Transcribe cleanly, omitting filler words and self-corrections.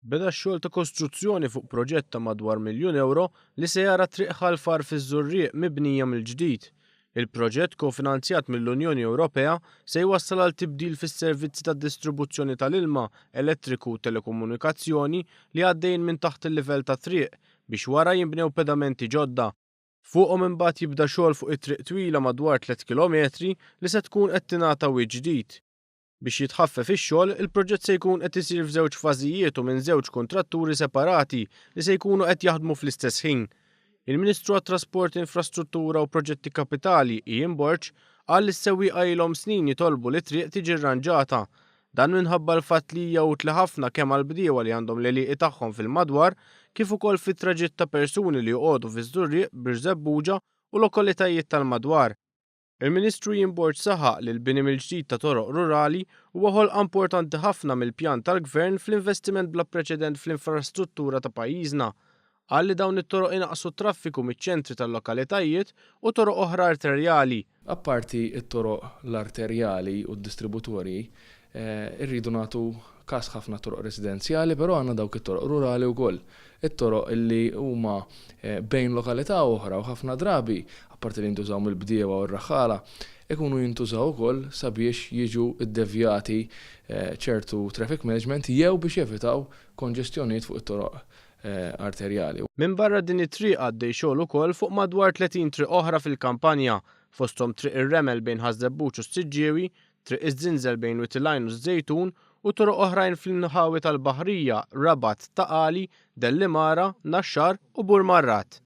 Beda x-xogħol ta' kostruzzjoni fuq proġett ta' madwar €1,000,000 li se jara triq ħalfar fiż-Żurrieq mibnija mill-ġdid. Il-proġett kofinanzjat mill-Unjoni Ewropea se jwassal għal tibdil fis-servizzi tad-distribuzzjoni tal-ilma, elettriku u telekomunikazzjoni li għaddejjin minn taħt il-livell ta' triq biex wara jinbnew pedamenti ġodda. Fuqhom imbagħad jibda xogħol fuq it-triq twila madwar 3 kilometri li se tkun qed tingħata wiċċ ġdid. Biex jitħaffef ix-xogħol, il-proġett se jkun qed isir f'żewġ fażijiet u minn żewġ kontratturi separati li se jkunu qed jaħdmu fl-istess ħin. Il-Ministru għat-Trasport, Infrastruttura u Proġetti Kapitali Ian Burch qal li s-sewwieqa ilhom snin jitolbu li triq tiġi rranġata. Dan minħabba l-fatt li hija utli ħafna kemm għall-bdiewa li għandhom l-għelieqi tagħhom fil-madwar kif ukoll fit-traġitt ta' persuni li joqogħdu fiż-Żurrieq, Biżebbuġa u lokalitajiet tal-madwar. Il-Ministru Ian Burch saħaq li l-bini mill-ġdid ta' toroq rurali huwa ħolqa importanti ħafna mill-pjan tal-Gvern fl-investiment bla preċedent fl-infrastruttura ta' pajjiżna. Qal li dawn it-toroq inaqsu t-traffiku miċ-ċentri tal-lokalitajiet u toroq oħra arterjali. Apparti it-toroq l-arterjali u d-distributori, irridu nagħtu każ ħafna toroq residenzjali, però għandna dawk it-toroq rurali wkoll. It-toroq illi huma bejn lokalità oħra u ħafna drabi, apparti li jintużaw mill-bdiewa u r-raħħala, ikunu jintużaw ukoll sabiex jiġu ddevjati ċertu traffic management jew biex jevitaw konġestjonijiet fuq it-toroq arterjali. Minn barra din it-triq għaddej xogħol ukoll fuq madwar 30 triq oħra fil-kampanja, fosthom triq ir-Remel bejn Ħażebbuġ u Siġġiewi, triq iż-Żinżel bejn Witilajn u Żejtun u toroq oħrajn fl-inħawi tal-Baħrija, Rabat, Taqali, Dellimara, Naxxar u Burmarrat.